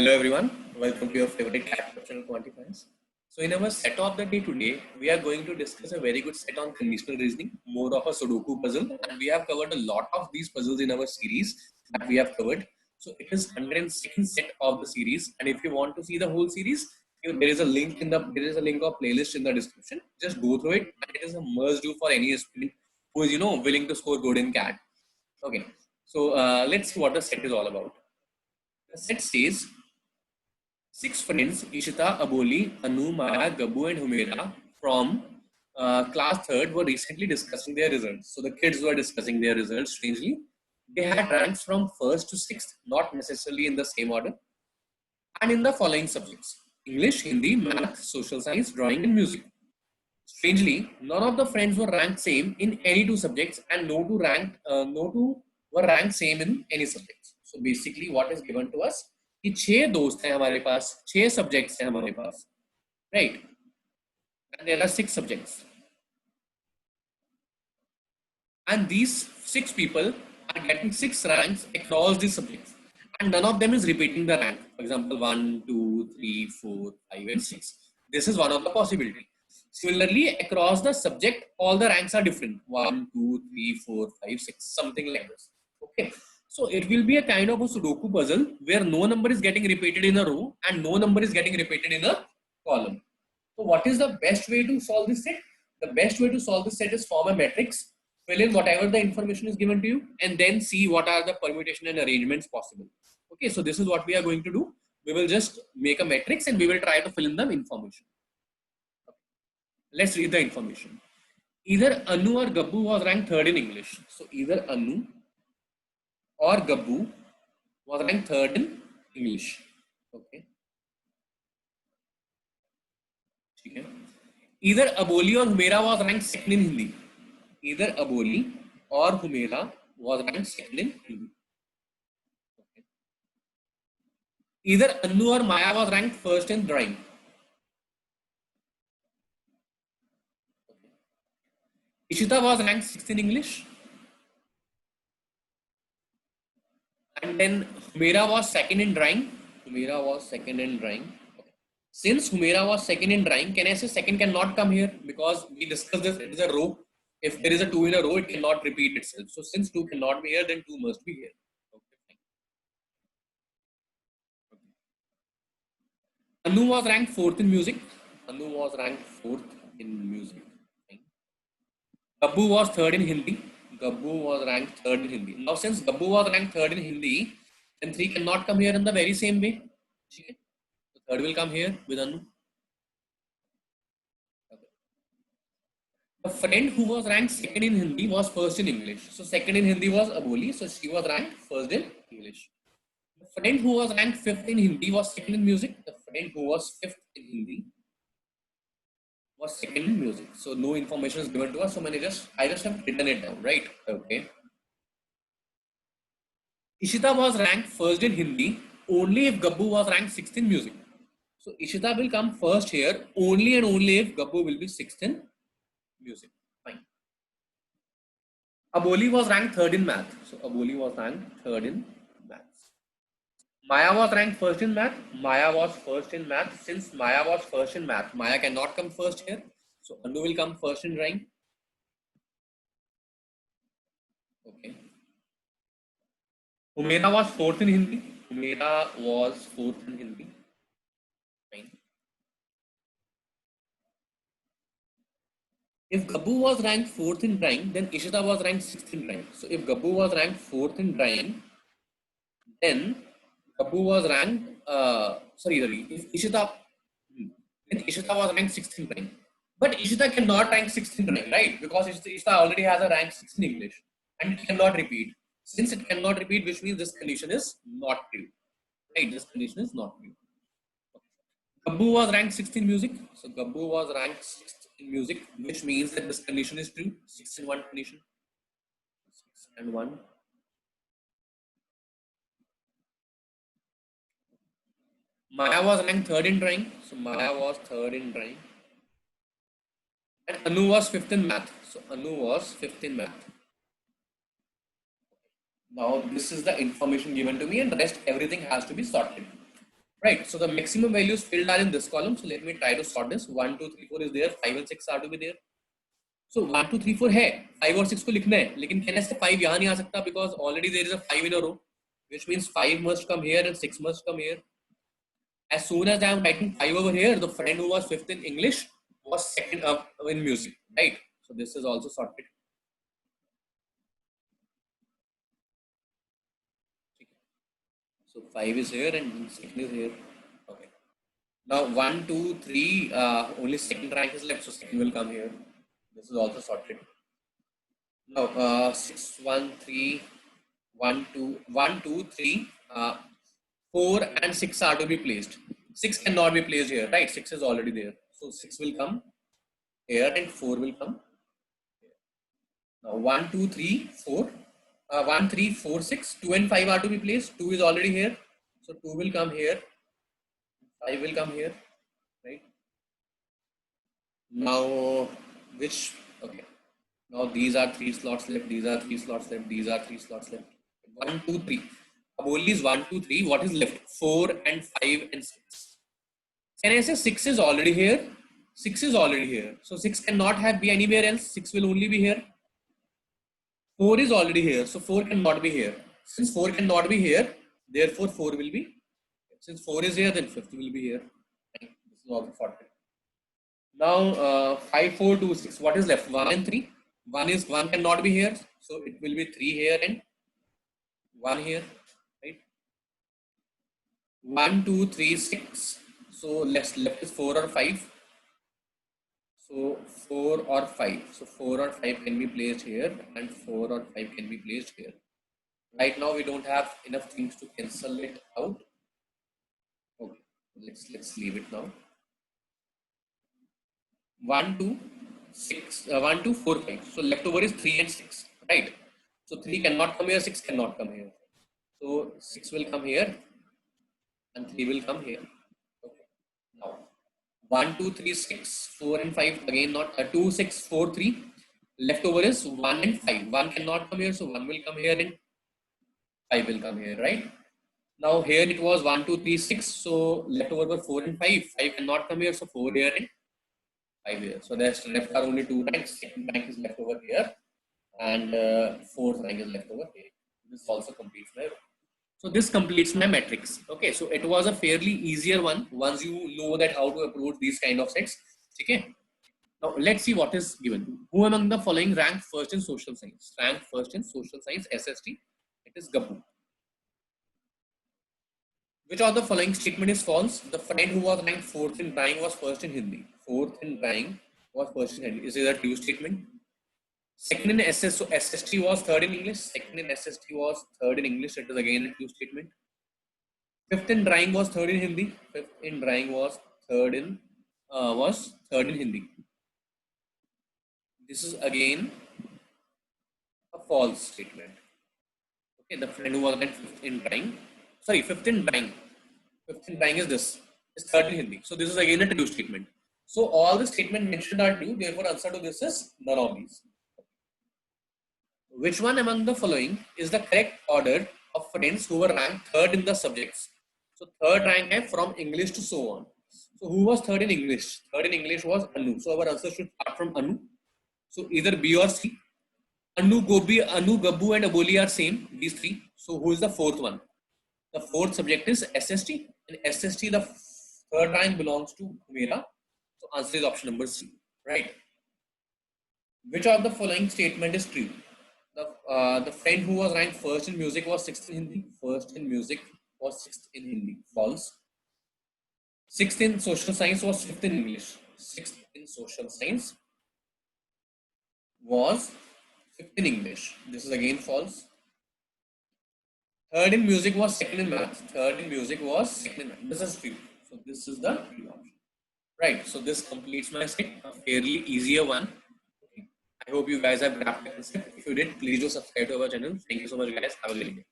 Hello everyone, welcome to your favorite CAT optional quantifiers. So in our set of the day today, we are going to discuss a very good set on conditional reasoning, more of a Sudoku puzzle, and we have covered a lot of these puzzles in our series that we have covered. So it is 102nd set of the series, and if you want to see the whole series, there is a link of playlist in the description. Just go through it, and it is a must do for any student who is willing to score good in CAT. Okay, so let's see what the set is all about. The set says 6 friends, Ishita, Aboli, Anu, Maya, Gabu, and Humera from class 3rd were recently discussing their results. So the kids were discussing their results, strangely. They had ranks from 1st to 6th, not necessarily in the same order, and in the following subjects: English, Hindi, Math, Social Science, Drawing, and Music. Strangely, none of the friends were ranked same in any two subjects, and no two were ranked same in any subjects. So basically, what is given to us कि 6 दोस्त हैं हमारे पास, 6 subjects हैं हमारे पास, right? And there are 6 subjects, and these 6 people are getting 6 ranks across these subjects, and none of them is repeating the rank. For example, 1, 2, 3, 4, 5, and 6. This is one of the possibility. Similarly, across the subject, all the ranks are different: 1, 2, 3, 4, 5, 6, something like this. Okay. So it will be a kind of a Sudoku puzzle where no number is getting repeated in a row and no number is getting repeated in a column. So what is the best way to solve this set? The best way to solve this set is form a matrix, fill in whatever the information is given to you, and then see what are the permutation and arrangements possible. Okay, so this is what we are going to do. We will just make a matrix and we will try to fill in the information. Let's read the information. Either Anu or Gabbu was ranked 3rd in English. So either Anu or Gabbu was ranked 3rd in English. Okay. Okay. Either Aboli or Humera was ranked 2nd in Hindi. Either Aboli or Humera was ranked 2nd in Hindi. Okay. Either Anu or Maya was ranked 1st in drawing. Okay. Ishita was ranked 6th in English. And then Humera was 2nd in drawing. Humera was 2nd in drawing. Okay. Since Humera was 2nd in drawing, can I say 2nd cannot come here because we discussed this, it is a row. If there is a 2 in a row, it cannot repeat itself. So since 2 cannot be here, then 2 must be here. Okay. Anu was ranked 4th in music. Anu was ranked 4th in music. Gabbu was 3rd in Hindi. Gabbu was ranked 3rd in Hindi. Now, since Gabbu was ranked 3rd in Hindi, then 3 cannot come here in the very same way. Okay. So 3rd will come here with Anu. Okay. The friend who was ranked 2nd in Hindi was 1st in English. So 2nd in Hindi was Aboli. So she was ranked 1st in English. The friend who was ranked 5th in Hindi was 2nd in music. The friend who was 5th in Hindi was 2nd in music. So no information is given to us. So I just have written it down, right? Okay. Ishita was ranked 1st in Hindi only if Gabbu was ranked 6th in music. So Ishita will come first here only and only if Gabbu will be 6th in music. Fine. Aboli was ranked 3rd in math. So Aboli was ranked 3rd in math. Maya was ranked 1st in math. Maya was 1st in math. Since Maya was 1st in math, Maya cannot come first here. So Anu will come 1st in drawing. Okay. Humera was 4th in Hindi. Humera was 4th in Hindi. Fine. If Gabbu was ranked 4th in drawing, then Ishita was ranked 6th in drawing. So if Gabbu was ranked 4th in drawing, then Gabbu was ranked, if Ishita, then Ishita was ranked 6th in drawing. But Ishita cannot rank 6th in drawing, right? Because Ishita already has a rank 6th in English and it cannot repeat. Since it cannot repeat, which means this condition is not true. Right? This condition is not true. Gabbu was ranked 6th in music. So Gabbu was ranked 6th in music, which means that this condition is true. 6 in 1 condition. 6 and 1. Maya was ranked 3rd in drawing. So Maya was 3rd in drawing. And Anu was 5th in math. So Anu was 5th in math. Now this is the information given to me, and the rest everything has to be sorted. Right. So the maximum values filled are in this column. So let me try to sort this. 1, 2, 3, 4 is there. 5 and 6 are to be there. So 1, 2, 3, 4 है, 5 और 6 को लिखना है, लेकिन कहने से 5 यहाँ नहीं आ सकता because already there is a 5 in a row, which means 5 must come here and 6 must come here. As soon as I am writing 5 over here, the friend who was 5th in English was 2nd up in music, right? So this is also sorted. So 5 is here and 2nd is here. Okay. Now 1, 2, 3, only 2nd rank is left, so 2nd will come here. This is also sorted. Now 6, 1, 3, 1, 2, 3, 4 and 6 are to be placed. 6 cannot be placed here, right? 6 is already there. So 6 will come here and 4 will come here. Now 1, 2, 3, 4. 1, 3, 4, 6. 2 and 5 are to be placed. 2 is already here. So 2 will come here. 5 will come here, right? Now which, okay. Now these are 3 slots left. These are 3 slots left. These are 3 slots left. 1, 2, 3. Only is 1, 2, 3. What is left? 4 and 5 and 6. Can I say 6 is already here? 6 is already here. So 6 cannot have be anywhere else. 6 will only be here. 4 is already here. So 4 cannot be here. Since 4 cannot be here, therefore 4 will be. Since 4 is here, then 5th will be here. This is also sorted. Now 5, 4, 2, 6. What is left? 1 and 3. 1 cannot be here. So it will be 3 here and 1 here. Right? 1, 2, 3, 6. So left is 4 or 5. So 4 or 5. So 4 or 5 can be placed here and 4 or 5 can be placed here. Right now we don't have enough things to cancel it out. Okay, let's leave it now. 1, 2, 6, 1, 2, 4, 5. So leftover is 3 and 6, right? So 3 cannot come here, 6 cannot come here. So 6 will come here and 3 will come here. Okay. Now 1, 2, 3, 6, 4 and 5 again not 2, 6, 4, 3. Leftover is 1 and 5. 1 cannot come here, so 1 will come here and 5 will come here, right? Now here it was 1, 2, 3, 6. So leftover were 4 and 5. 5 cannot come here, so 4 here and 5 here. So there's left are only 2 ranks. Second rank is left over here, and fourth rank is left over here. This also completes my row. So this completes my matrix. Okay, so it was a fairly easier one once you know that how to approach these kind of sets. Okay. Now let's see what is given. Who among the following ranked first in social science? Ranked first in social science SST. It is Gabbu. Which of the following statement is false? The friend who was ranked fourth in drawing was first in Hindi. Fourth in drawing was first in Hindi. Is it a true statement? Second in SS, so SST was third in English. Second in SST was third in English. It is again a true statement. Fifth in drawing was third in Hindi. Fifth in drawing was third in Hindi. This is again a false statement. Okay, the friend who was ranked fifth in drawing. Sorry, fifth in drawing. Fifth in drawing is this. Is third in Hindi. So this is again a true statement. So all the statements mentioned are true. Therefore, answer to this is none of these. Which one among the following is the correct order of friends who were ranked third in the subjects? So third rank है from English to so on. So who was third in English? Third in English was Anu. So our answer should start from Anu. So either B or C. Anu, Gabbu and Aboli are same. These three. So who is the fourth one? The fourth subject is SST. In SST, the third rank belongs to Humera. So answer is option number C. Right. Which of the following statement is true? The friend who was ranked first in music was sixth in Hindi. First in music was sixth in Hindi. False. Sixth in social science was fifth in English. Sixth in social science was fifth in English. This is again false. Third in music was second in math. Third in music was second in math. This is true. So this is the true option. Right. So this completes my set. A fairly easier one. I hope you guys have grasped the concept. If you did, please do subscribe to our channel. Thank you so much, guys. Have a great day.